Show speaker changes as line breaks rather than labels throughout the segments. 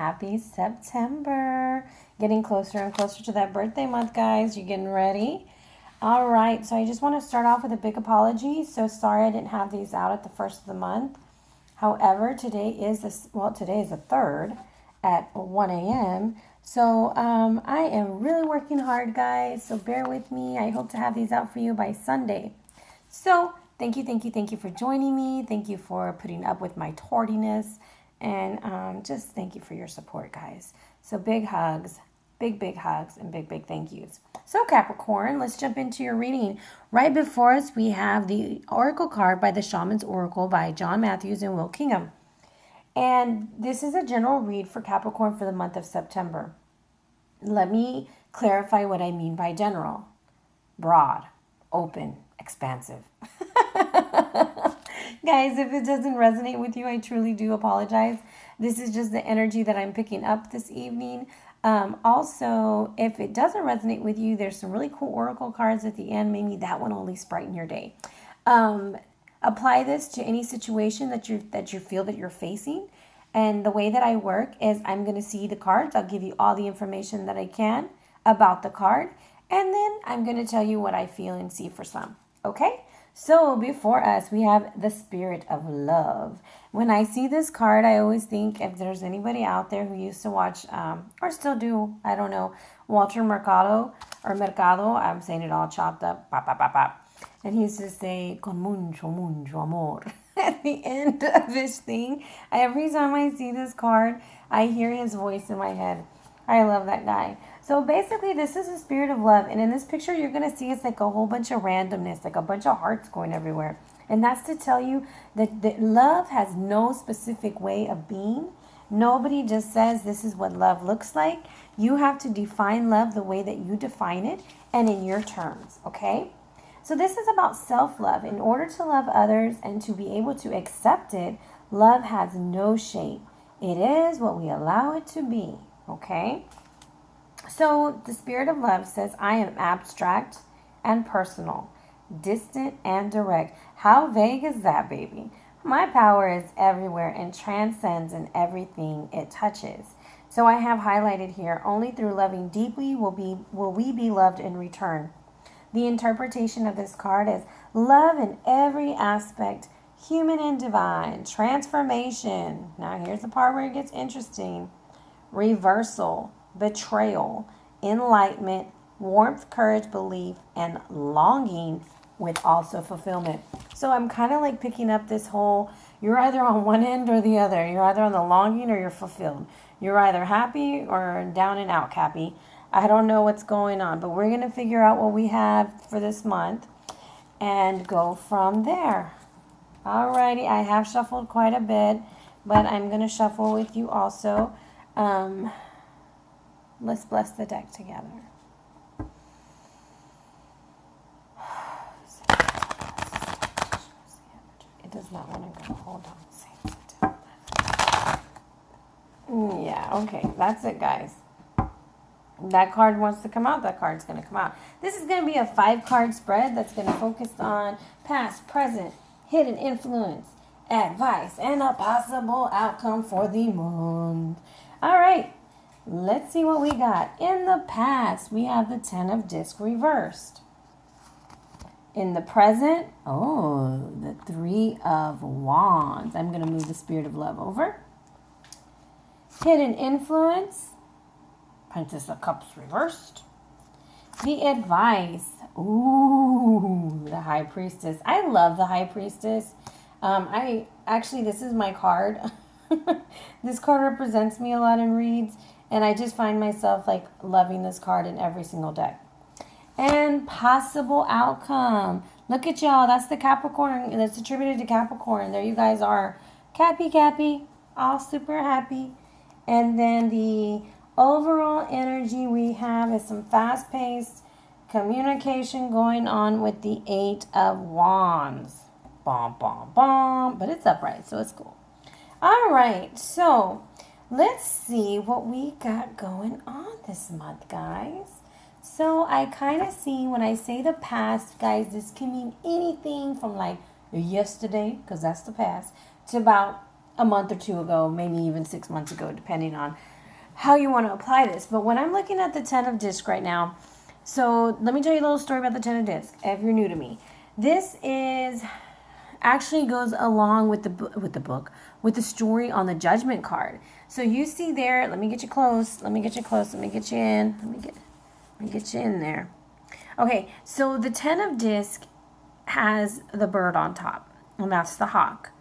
happy September. Getting closer and closer to that birthday month, guys. You getting ready? All right, so I just want to start off with a big apology. So sorry I didn't have these out at the first of the month. However, today is the 3rd at 1 a.m. So I am really working hard, guys. So bear with me. I hope to have these out for you by Sunday. So thank you for joining me. Thank you for putting up with my tardiness. And just thank you for your support, guys. So big hugs, big hugs, and big thank yous. So Capricorn, let's jump into your reading. Right before us, we have the Oracle card by the Shamans Oracle by John Matthews and Will Kinghan. And this is a general read for Capricorn for the month of September. Let me clarify what I mean by general. Broad, open, expansive. Guys, if it doesn't resonate with you, I truly do apologize. This is just the energy that I'm picking up this evening. Also, if it doesn't resonate with you, there's some really cool oracle cards at the end. Maybe that one will at least brighten your day. Apply this to any situation that you feel that you're facing. And the way that I work is I'm going to see the cards. I'll give you all the information that I can about the card. And then I'm going to tell you what I feel and see for some. Okay? So before us, we have the Spirit of Love. When I see this card, I always think if there's anybody out there who used to watch, or still do, I don't know, Walter Mercado, I'm saying it all chopped up, pop, pop, pop, pop. And he used to say, con mucho amor, at the end of his thing. Every time I see this card, I hear his voice in my head. I love that guy. So basically, this is a spirit of love. And in this picture, you're going to see it's like a whole bunch of randomness, like a bunch of hearts going everywhere. And that's to tell you that love has no specific way of being. Nobody just says this is what love looks like. You have to define love the way that you define it and in your terms, okay? So this is about self-love. In order to love others and to be able to accept it, love has no shape. It is what we allow it to be, okay? So the Spirit of Love says, I am abstract and personal, distant and direct. How vague is that, baby? My power is everywhere and transcends in everything it touches. So I have highlighted here, only through loving deeply will we be loved in return. The interpretation of this card is love in every aspect, human and divine, transformation. Now here's the part where it gets interesting. Reversal, betrayal, enlightenment, warmth, courage, belief, and longing with also fulfillment. So I'm kind of like picking up this whole, you're either on one end or the other. You're either on the longing or you're fulfilled. You're either happy or down and out, Cappy. I don't know what's going on, but we're going to figure out what we have for this month and go from there. Alrighty, I have shuffled quite a bit, but I'm going to shuffle with you also. Let's bless the deck together. It does not want to go. Hold on. Yeah, okay. That's it, guys. That card wants to come out. That card's going to come out. This is going to be a 5-card spread that's going to focus on past, present, hidden influence, advice, and a possible outcome for the month. All right. Let's see what we got. In the past, we have the 10 of disc reversed. In the present, the 3 of wands. I'm going to move the Spirit of Love over. Hidden influence. Princess of Cups reversed. The advice. The High Priestess. I love the High Priestess. This is my card. This card represents me a lot in reads. And I just find myself like loving this card in every single deck. And possible outcome. Look at y'all. That's the Capricorn. That's attributed to Capricorn. There you guys are. Cappy. All super happy. And then the overall energy we have is some fast-paced communication going on with the 8 of wands. But it's upright, so it's cool. All right. So let's see what we got going on this month, guys. So I kind of see when I say the past, guys, this can mean anything from like yesterday, because that's the past, to about a month or two ago, maybe even 6 months ago, depending on how you want to apply this. But when I'm looking at the 10 of disc right now, so let me tell you a little story about the 10 of disc if you're new to me. This is actually goes along with the story on the judgment card. So you see there, let me get you close. Let me get you in. Let me get you in there. Okay, so the 10 of disc has the bird on top, and that's the hawk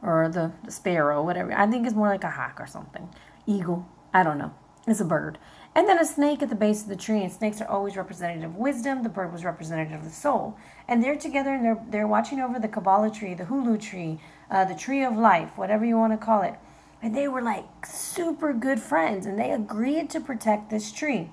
or the sparrow, whatever. I think it's more like a hawk or something. Eagle, I don't know. It's a bird. And then a snake at the base of the tree, and snakes are always representative of wisdom. The bird was representative of the soul. And they're together, and they're watching over the Kabbalah tree, the Hulu tree, the tree of life, whatever you want to call it. And they were like super good friends, and they agreed to protect this tree.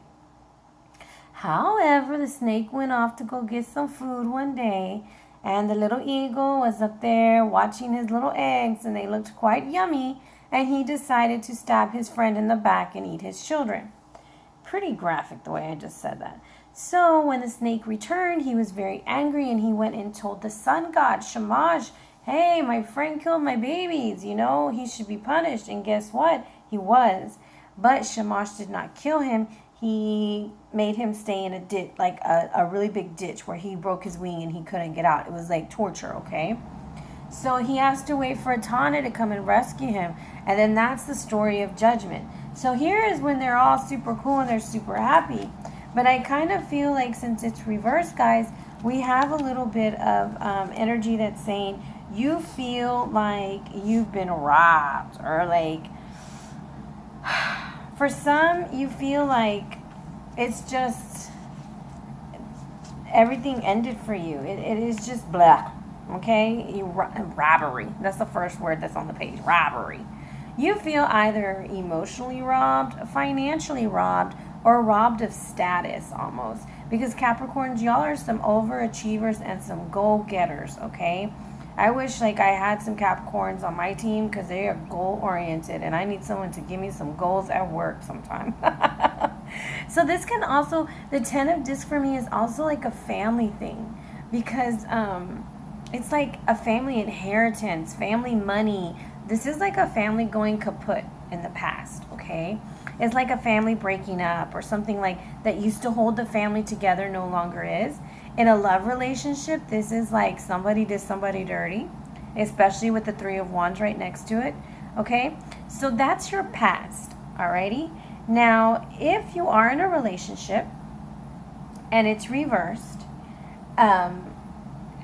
However, the snake went off to go get some food one day, and the little eagle was up there watching his little eggs, and they looked quite yummy, and he decided to stab his friend in the back and eat his children. Pretty graphic the way I just said that. So when the snake returned, he was very angry, and he went and told the sun god, Shamash, hey, my friend killed my babies, he should be punished. And guess what? He was. But Shamash did not kill him. He made him stay in a ditch, like a really big ditch where he broke his wing and he couldn't get out. It was like torture, okay? So he has to wait for a Tana to come and rescue him. And then that's the story of judgment. So here is when they're all super cool and they're super happy. But I kind of feel like since it's reversed, guys, we have a little bit of energy that's saying you feel like you've been robbed, or like for some you feel like it's just everything ended for you. It is just blah, okay? Robbery. That's the first word that's on the page. Robbery. You feel either emotionally robbed, financially robbed, or robbed of status almost. Because Capricorns, y'all are some overachievers and some goal-getters, okay? I wish I had some Capricorns on my team because they are goal-oriented, and I need someone to give me some goals at work sometime. So this can also, the 10 of disc for me is also like a family thing, because it's like a family inheritance, family money. This is like a family going kaput in the past, okay? It's like a family breaking up, or something like that used to hold the family together no longer is. In a love relationship, this is like somebody did somebody dirty, especially with the 3 of Wands right next to it, okay? So that's your past, alrighty? Now, if you are in a relationship and it's reversed,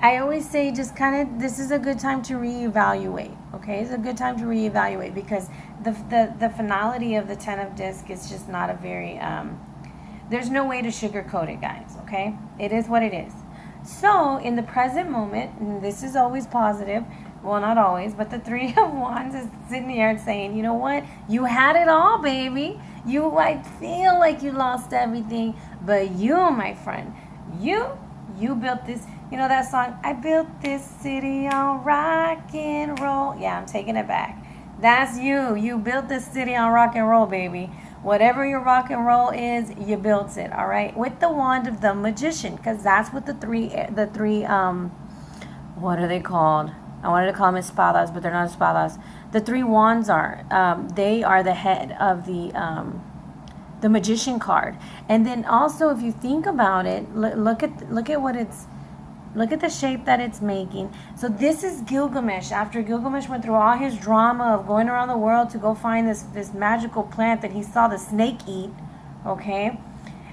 I always say just this is a good time to reevaluate, okay? It's a good time to reevaluate because the finality of the 10 of disc is just not a very, there's no way to sugarcoat it, guys, okay? It is what it is. So, in the present moment, and this is always positive, well, not always, but the 3 of Wands is sitting here and saying, you know what? You had it all, baby. I feel like you lost everything, but you, my friend, you built this. You know that song, I built this city on rock and roll. Yeah, I'm taking it back. That's you. You built this city on rock and roll, baby. Whatever your rock and roll is, you built it, all right? With the wand of the magician, because that's what the three, what are they called? I wanted to call them espadas, but they're not espadas. The 3 wands are. They are the head of the magician card. And then also, if you think about it, look at what it's. Look at the shape that it's making. So this is Gilgamesh. After Gilgamesh went through all his drama of going around the world to go find this magical plant that he saw the snake eat, okay?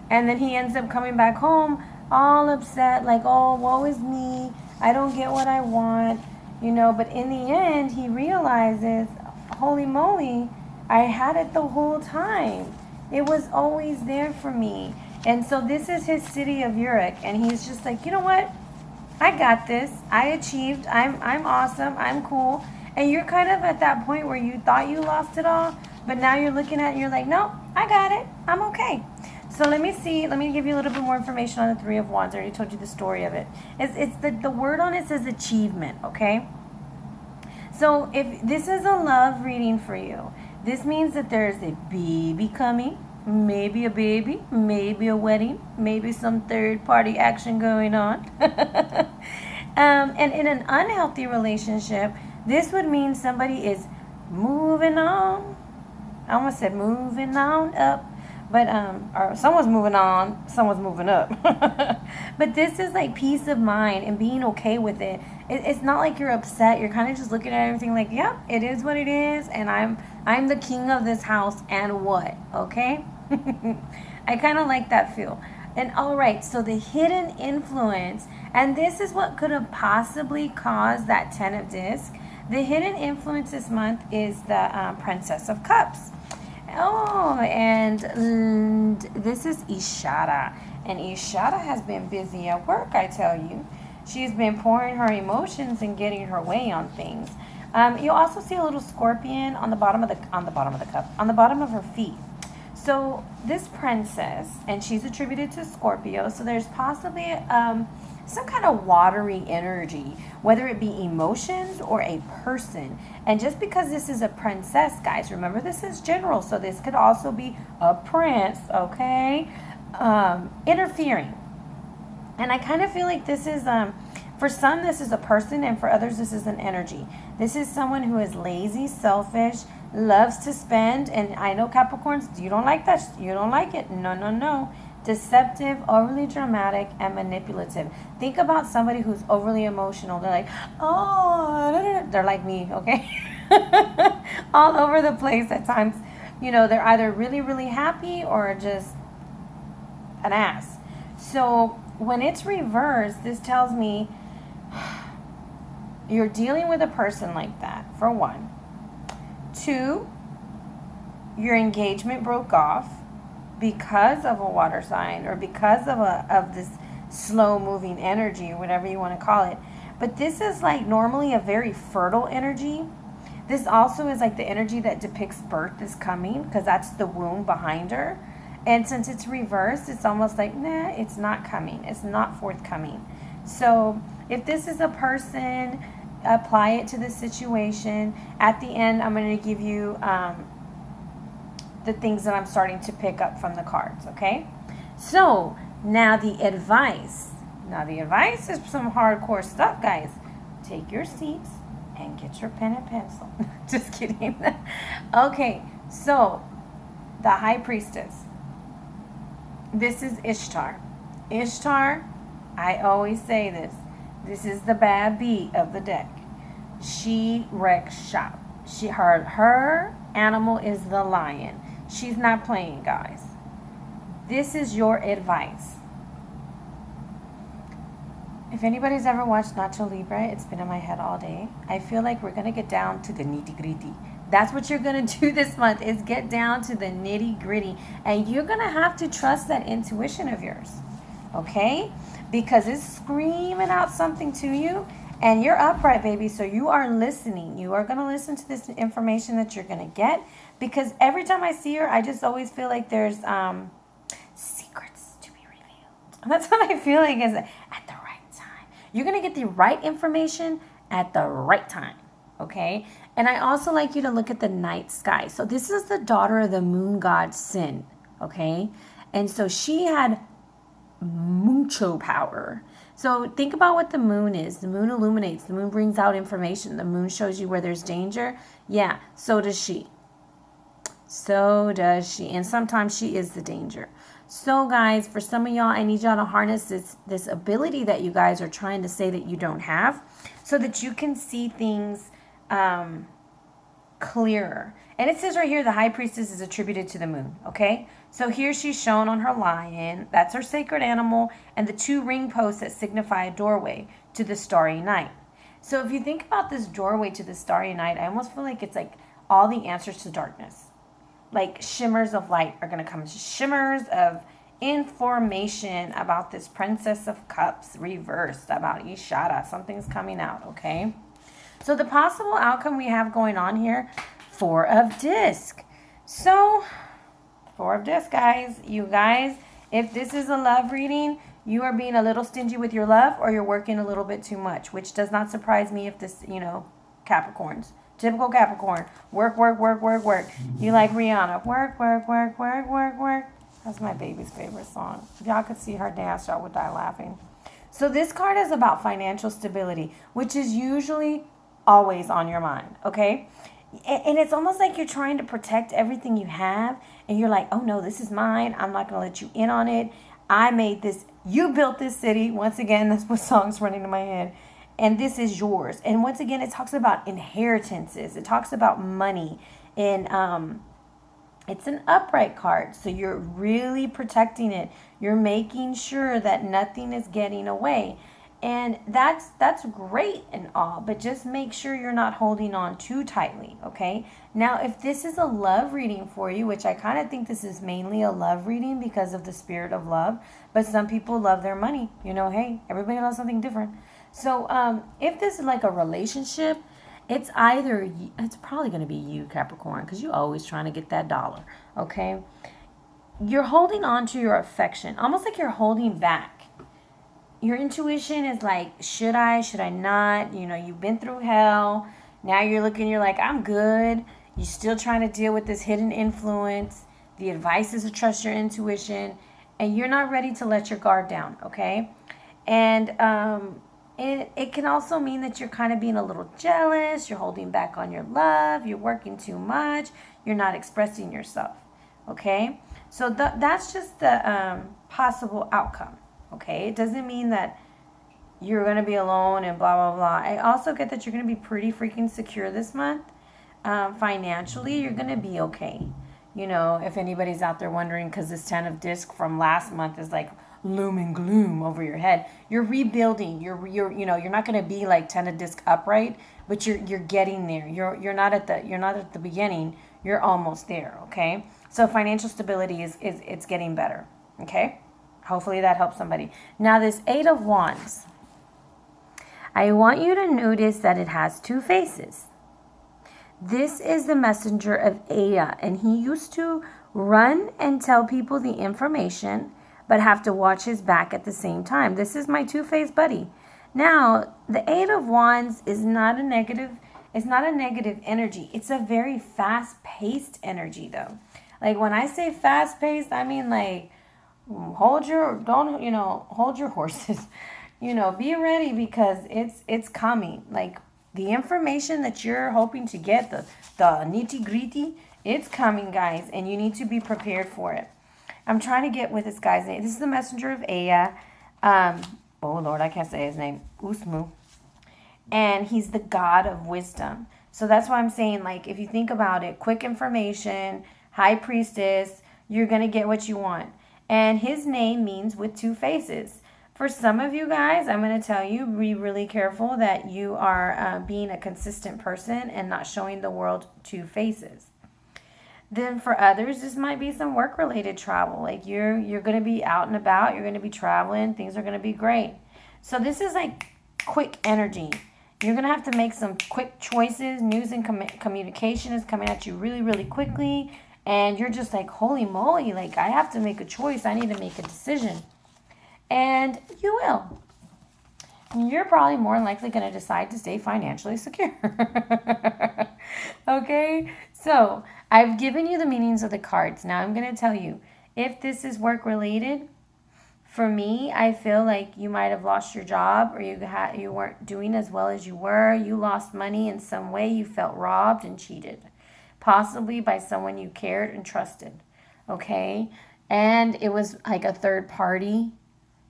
And then he ends up coming back home all upset, like, oh, woe is me. I don't get what I want, But in the end, he realizes, holy moly, I had it the whole time. It was always there for me. And so this is his city of Uruk. And he's just like, you know what? I got this. I achieved. I'm awesome. I'm cool. And you're kind of at that point where you thought you lost it all, but now you're looking at it and you're like, no, I got it. I'm okay. So let me see. Let me give you a little bit more information on the 3 of Wands. I already told you the story of it. It's the word on it says achievement, okay? So if this is a love reading for you, this means that there's a baby coming. Maybe a baby, maybe a wedding, maybe some third-party action going on. And in an unhealthy relationship, this would mean somebody is moving on. I almost said moving on up. But, or someone's moving on, someone's moving up. But this is like peace of mind and being okay with it. It's not like you're upset. You're kind of just looking at everything like, yep, it is what it is. And I'm the king of this house and what, okay? I kind of like that feel. And all right, so the hidden influence, and this is what could have possibly caused that 10 of disc. The hidden influence this month is the Princess of Cups. Oh, and this is Ishara. And Ishara has been busy at work, I tell you. She's been pouring her emotions and getting her way on things. You'll also see a little scorpion on the bottom of the cup, on the bottom of her feet. So this princess, and she's attributed to Scorpio, so there's possibly some kind of watery energy, whether it be emotions or a person. And just because this is a princess, guys, remember this is general, so this could also be a prince, okay? Interfering. And I kind of feel like this is, for some, this is a person, and for others, this is an energy. This is someone who is lazy, selfish, loves to spend, and I know Capricorns, you don't like that. You don't like it. No. Deceptive, overly dramatic, and manipulative. Think about somebody who's overly emotional. They're like, oh, they're like me, okay? All over the place at times. You know, they're either really, really happy or just an ass. So when it's reversed, this tells me you're dealing with a person like that, for one. 2, your engagement broke off because of a water sign or because of this slow moving energy or whatever you want to call it. But this is like normally a very fertile energy. This also is like the energy that depicts birth is coming, because that's the womb behind her. And since it's reversed, it's almost like, nah, it's not coming. It's not forthcoming. So if this is a person, apply it to the situation. At the end, I'm going to give you the things that I'm starting to pick up from the cards, okay? So now the advice. Now the advice is some hardcore stuff, guys. Take your seats and get your pen and pencil. Just kidding. Okay, so the High Priestess. This is Ishtar. Ishtar, I always say this. This is the bad bee of the deck. She wrecks shop. Her animal is the lion. She's not playing, guys. This is your advice. If anybody's ever watched Nacho Libre, it's been in my head all day. I feel like we're going to get down to the nitty-gritty. That's what you're going to do this month, is get down to the nitty-gritty. And you're going to have to trust that intuition of yours. Okay? Because it's screaming out something to you. And you're upright, baby. So you are listening. You are going to listen to this information that you're going to get. Because every time I see her, I just always feel like there's secrets to be revealed. And that's what I feel like is at the right time. You're going to get the right information at the right time. Okay? And I also like you to look at the night sky. So this is the daughter of the moon god Sin. Okay? And so she had mucho power. So think about what the moon is. The moon illuminates. The moon brings out information. The moon shows you where there's danger. Yeah, so does she. So does she. And sometimes she is the danger. So guys, for some of y'all, I need y'all to harness this ability that you guys are trying to say that you don't have, so that you can see things clearer. And it says right here, the High Priestess is attributed to the moon, okay? So here she's shown on her lion. That's her sacred animal. And the 2 ring posts that signify a doorway to the starry night. So if you think about this doorway to the starry night, I almost feel like it's like all the answers to darkness. Like shimmers of light are going to come. Shimmers of information about this Princess of Cups reversed, about Ishara. Something's coming out, okay? So the possible outcome we have going on here, 4 of disc. So 4 of disc, guys. You guys, if this is a love reading, you are being a little stingy with your love, or you're working a little bit too much, which does not surprise me if this, Capricorns. Typical Capricorn. Work, work, work, work, work. You like Rihanna. Work, work, work, work, work, work. That's my baby's favorite song. If y'all could see her dance, y'all would die laughing. So this card is about financial stability, which is usually always on your mind, okay? And it's almost like you're trying to protect everything you have. And you're like, oh no, this is mine. I'm not going to let you in on it. I made this. You built this city. Once again, that's what song's running in my head. And this is yours. And once again, it talks about inheritances. It talks about money. And it's an upright card. So you're really protecting it. You're making sure that nothing is getting away. And that's great and all, but just make sure you're not holding on too tightly, okay? Now, if this is a love reading for you, which I kind of think this is mainly a love reading because of the spirit of love, but some people love their money. You know, hey, everybody loves something different. So if this is like a relationship, it's probably going to be you, Capricorn, because you're always trying to get that dollar, okay? You're holding on to your affection, almost like you're holding back. Your intuition is like, should I not? You know, you've been through hell. Now you're looking, you're like, I'm good. You're still trying to deal with this hidden influence. The advice is to trust your intuition. And you're not ready to let your guard down, okay? And it can also mean that you're kind of being a little jealous. You're holding back on your love. You're working too much. You're not expressing yourself, okay? So that's just the possible outcome. Okay, it doesn't mean that you're going to be alone and blah, blah, blah. I also get that you're going to be pretty freaking secure this month. Financially, you're going to be okay. You know, if anybody's out there wondering, because this 10 of disc from last month is like loom and gloom over your head. You're rebuilding. You're not going to be like 10 of disc upright, but you're getting there. You're not at the beginning. You're almost there, okay? So financial stability it's getting better, okay? Hopefully that helps somebody. Now this 8 of Wands. I want you to notice that it has 2 faces. This is the messenger of Ea, and he used to run and tell people the information, but have to watch his back at the same time. This is my 2-faced buddy. Now, the 8 of Wands is not a negative. It's not a negative energy. It's a very fast-paced energy, though. Like when I say fast-paced, I mean like hold your horses. Be ready because it's coming. Like the information that you're hoping to get, the nitty-gritty, it's coming, guys, and you need to be prepared for it. I'm trying to get with this guy's name. This is the messenger of Ea. Oh Lord, I can't say his name. Usmu. And he's the god of wisdom. So that's why I'm saying, like, if you think about it, quick information, high priestess, you're going to get what you want. And his name means with 2 faces. For some of you guys, I'm going to tell you, be really careful that you are being a consistent person and not showing the world 2 faces. Then for others, this might be some work-related travel. Like you're going to be out and about. You're going to be traveling. Things are going to be great. So this is like quick energy. You're going to have to make some quick choices. News and communication is coming at you really, really quickly. And you're just like, holy moly, like I have to make a choice. I need to make a decision. And you will. You're probably more likely going to decide to stay financially secure. Okay? So I've given you the meanings of the cards. Now I'm going to tell you, if this is work related, for me, I feel like you might have lost your job or you weren't doing as well as you were. You lost money in some way. You felt robbed and cheated. Possibly by someone you cared and trusted, okay? And it was like a third party.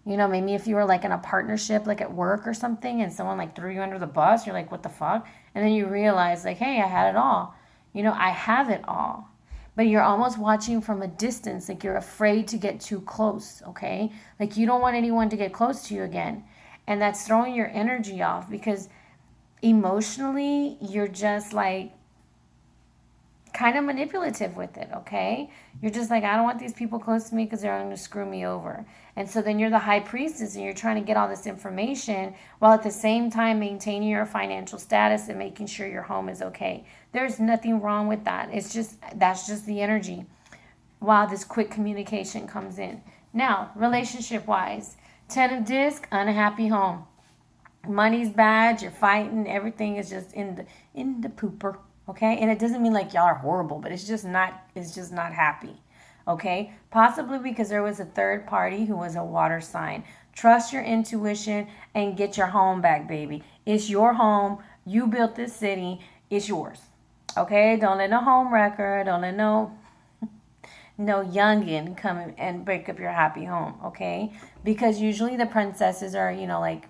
Maybe if you were like in a partnership, like at work or something, and someone like threw you under the bus, you're like, what the fuck? And then you realize like, hey, I had it all. I have it all. But you're almost watching from a distance, like you're afraid to get too close, okay? Like you don't want anyone to get close to you again. And that's throwing your energy off because emotionally, you're just like, kind of manipulative with it, okay? You're just like, I don't want these people close to me because they're going to screw me over. And so then you're the high priestess and you're trying to get all this information while at the same time maintaining your financial status and making sure your home is okay. There's nothing wrong with that. That's just the energy while this quick communication comes in. Now, relationship-wise, 10 of disc, unhappy home. Money's bad, you're fighting, everything is just in the pooper. Okay, and it doesn't mean like y'all are horrible, but it's just not happy. Okay, possibly because there was a third party who was a water sign. Trust your intuition and get your home back, baby. It's your home. You built this city. It's yours. Okay, don't let no home wrecker, don't let no youngin come and break up your happy home, okay? Because usually the princesses are, like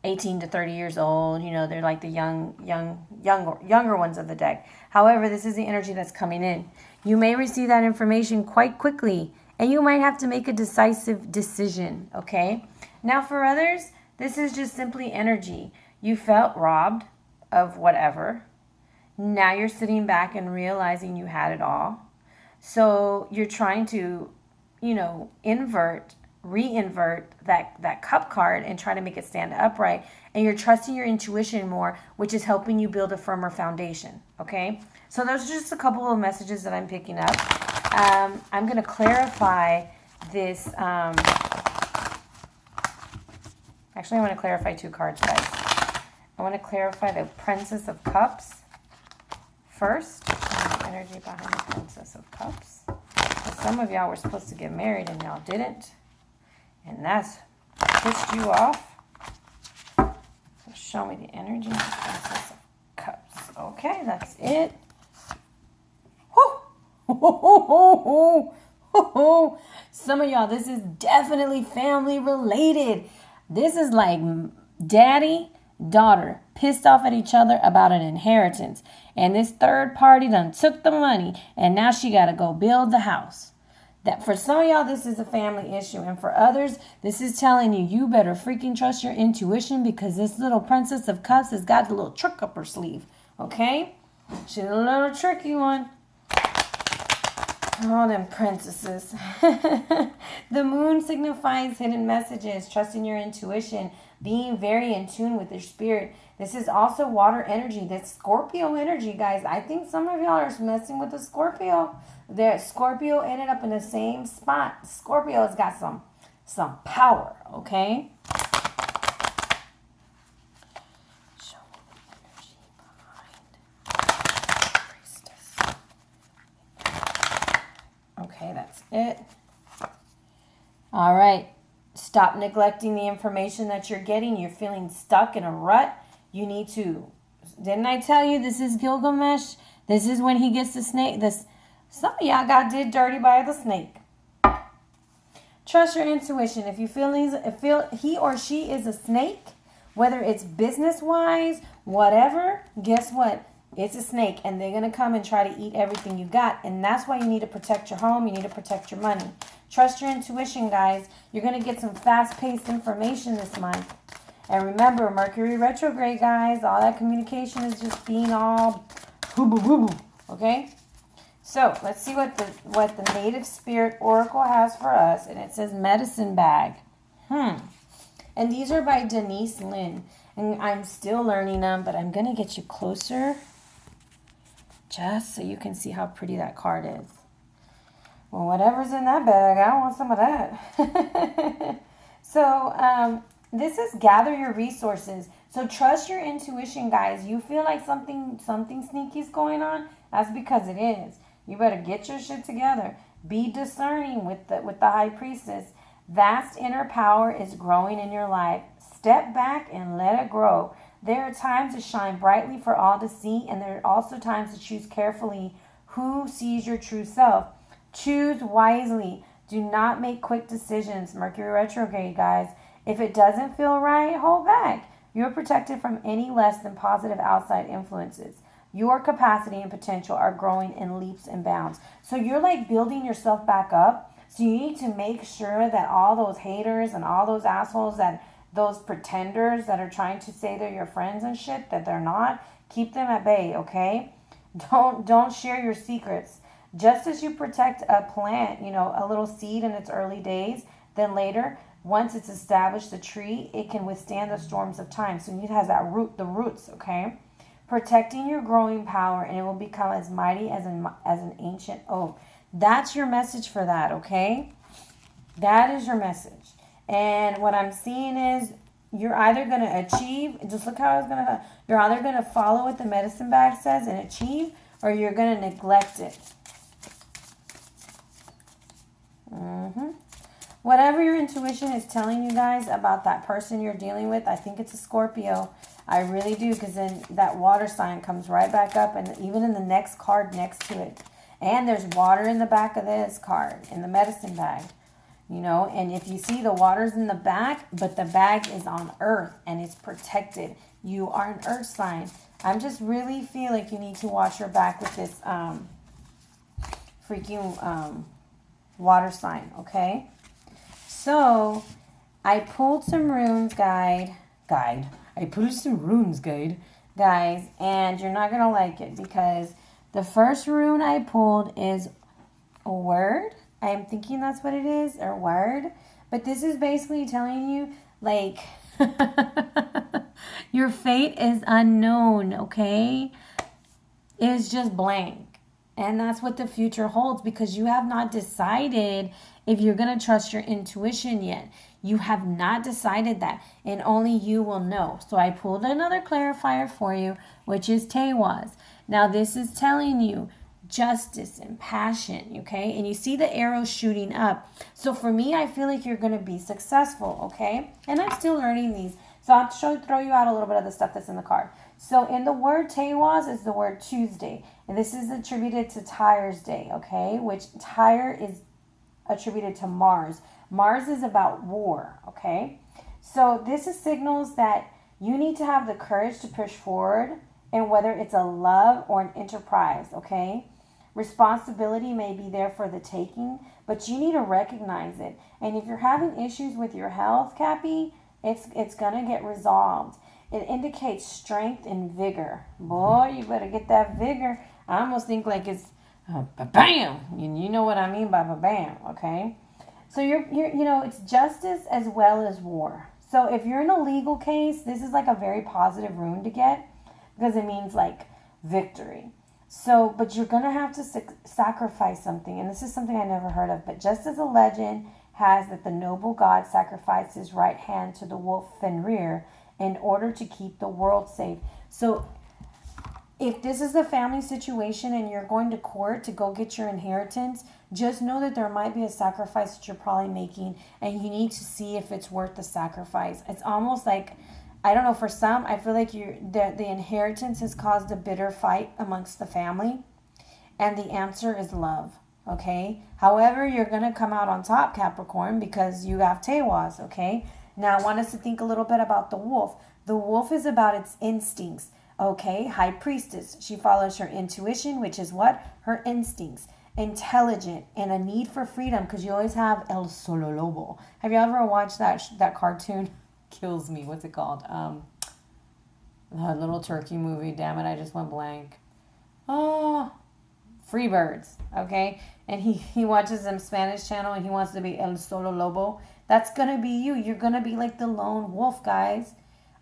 18 to 30 years old. They're like the younger ones of the deck. However, this is the energy that's coming in. You may receive that information quite quickly, and you might have to make a decisive decision, okay? Now, for others, this is just simply energy. You felt robbed of whatever. Now you're sitting back and realizing you had it all. So you're trying to, reinvert that cup card and try to make it stand upright. And you're trusting your intuition more, which is helping you build a firmer foundation, okay? So those are just a couple of messages that I'm picking up. I'm going to clarify this. Actually, I want to clarify 2 cards, guys. I want to clarify the Princess of Cups first. The energy behind the Princess of Cups. Some of y'all were supposed to get married and y'all didn't. And that's pissed you off. So show me the energy of the Princess of Cups. Okay, that's it. Some of y'all, this is definitely family related. This is like daddy, daughter, pissed off at each other about an inheritance. And this third party done took the money. And now she got to go build the house. That for some of y'all, this is a family issue. And for others, this is telling you better freaking trust your intuition, because this little Princess of Cups has got a little trick up her sleeve. Okay? She's a little tricky one. Oh, them princesses. The moon signifies hidden messages, trusting your intuition, being very in tune with your spirit. This is also water energy. That's Scorpio energy, guys. I think some of y'all are messing with the Scorpio. Scorpio ended up in the same spot. Scorpio's got some power, okay? Show me the energy behind Priestess. Okay, that's it. All right. Stop neglecting the information that you're getting. You're feeling stuck in a rut. You need to. Didn't I tell you this is Gilgamesh? This is when he gets the snake. Some of y'all got did dirty by the snake. Trust your intuition. If you feel he or she is a snake, whether it's business-wise, whatever, guess what? It's a snake, and they're going to come and try to eat everything you got. And that's why you need to protect your home. You need to protect your money. Trust your intuition, guys. You're going to get some fast-paced information this month. And remember, Mercury retrograde, guys. All that communication is just being all boo-boo-boo-boo. Okay? So, let's see what the Native Spirit Oracle has for us. And it says medicine bag. And these are by Denise, Linn. And I'm still learning them, but I'm going to get you closer just so you can see how pretty that card is. Well, whatever's in that bag, I want some of that. So, this is gather your resources. So, trust your intuition, guys. You feel like something sneaky is going on? That's because it is. You better get your shit together. Be discerning with the High Priestess. Vast inner power is growing in your life. Step back and let it grow. There are times to shine brightly for all to see, and there are also times to choose carefully who sees your true self. Choose wisely. Do not make quick decisions. Mercury retrograde, guys. If it doesn't feel right, hold back. You're protected from any less than positive outside influences. Your capacity and potential are growing in leaps and bounds. So you're like building yourself back up. So you need to make sure that all those haters and all those assholes, that those pretenders that are trying to say they're your friends and shit, that they're not, keep them at bay, okay? Don't share your secrets. Just as you protect a plant, a little seed in its early days, then later, once it's established a tree, it can withstand the storms of time. So it has the roots, okay? Protecting your growing power, and it will become as mighty as an ancient oak. That's your message for that, okay? That is your message. And what I'm seeing is you're either going to achieve, just look how I was going to, you're either going to follow what the medicine bag says and achieve, or you're going to neglect it. Whatever your intuition is telling you guys about that person you're dealing with, I think it's a Scorpio. I really do, because then that water sign comes right back up, and even in the next card next to it. And there's water in the back of this card, in the medicine bag. You know, and if you see the water's in the back, but the bag is on earth and it's protected. You are an earth sign. I'm just really feel like you need to watch your back with this freaking water sign, okay? So, I pulled some runes, guys, and you're not going to like it, because the first rune I pulled is a word. I'm thinking that's what it is, or word. But this is basically telling you, like, your fate is unknown, okay? It's just blank. And that's what the future holds, because you have not decided if you're going to trust your intuition yet. You have not decided that, and only you will know. So I pulled another clarifier for you, which is Tewaz. Now this is telling you justice and passion, okay? And you see the arrows shooting up. So for me, I feel like you're going to be successful, okay? And I'm still learning these. So I'll throw you out a little bit of the stuff that's in the card. So in the word Tewaz is the word Tuesday. And this is attributed to Tyre's Day, okay? Which Tyre is attributed to Mars. Mars is about war, okay? So this is signals that you need to have the courage to push forward, and whether it's a love or an enterprise, okay? Responsibility may be there for the taking, but you need to recognize it. And if you're having issues with your health, Cappy, it's going to get resolved. It indicates strength and vigor. Boy, you better get that vigor. I almost think like it's bam. You know what I mean by bam, okay? So you're you know, it's justice as well as war. So if you're in a legal case, this is like a very positive rune to get, because it means like victory. So, but you're going to have to sacrifice something. And this is something I never heard of. But just as a legend has that the noble god sacrificed his right hand to the wolf Fenrir in order to keep the world safe. So if this is a family situation and you're going to court to go get your inheritance, just know that there might be a sacrifice that you're probably making, and you need to see if it's worth the sacrifice. It's almost like, I don't know, for some, I feel like the inheritance has caused a bitter fight amongst the family, and the answer is love, okay? However, you're going to come out on top, Capricorn, because you have Tewaz, okay? Now, I want us to think a little bit about the wolf. The wolf is about its instincts, okay? High priestess, she follows her intuition, which is what? Her instincts. Intelligent, and a need for freedom, because you always have El Solo Lobo. Have you ever watched that cartoon? Kills me. What's it called? The little turkey movie. Damn it, I just went blank. Oh, Free Birds. Okay, and he watches some Spanish channel, and he wants to be El Solo Lobo. That's gonna be you. You're gonna be like the lone wolf, guys.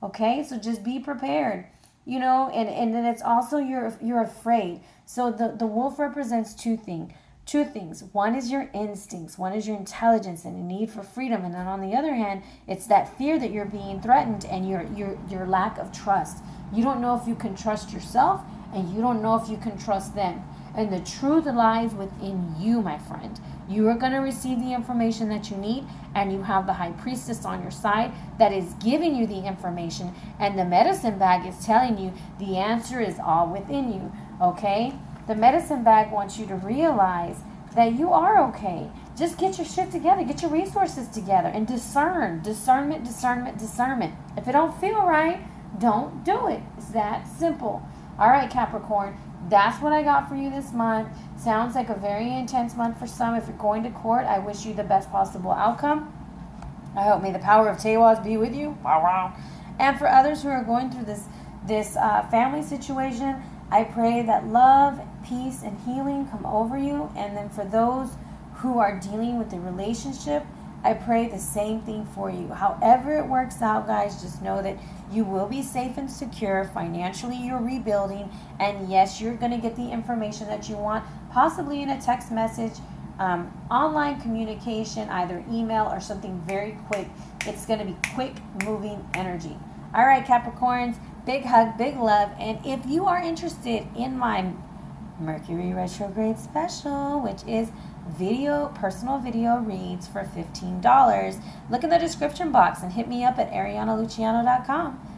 Okay, so just be prepared. You know, and then it's also you're afraid. So the wolf represents two things. One is your instincts, one is your intelligence and a need for freedom, and then on the other hand, it's that fear that you're being threatened and your lack of trust. You don't know if you can trust yourself, and you don't know if you can trust them. And the truth lies within you, my friend. You are going to receive the information that you need, and you have the high priestess on your side that is giving you the information, and the medicine bag is telling you the answer is all within you, okay? The medicine bag wants you to realize that you are okay. Just get your shit together, get your resources together, and discern. Discernment. If it don't feel right, don't do it. It's that simple. All right, Capricorn. That's what I got for you this month. Sounds like a very intense month for some. If you're going to court, I wish you the best possible outcome. I hope may the power of Tewaz be with you. Wow. And for others who are going through this family situation, I pray that love, peace, and healing come over you. And then for those who are dealing with the relationship, I pray the same thing for you. However it works out, guys, just know that you will be safe and secure. Financially, you're rebuilding. And yes, you're going to get the information that you want, possibly in a text message, online communication, either email or something very quick. It's going to be quick moving energy. All right, Capricorns, big hug, big love. And if you are interested in my Mercury Retrograde special, which is personal video reads for $15. Look in the description box and hit me up at arianaluciano.com.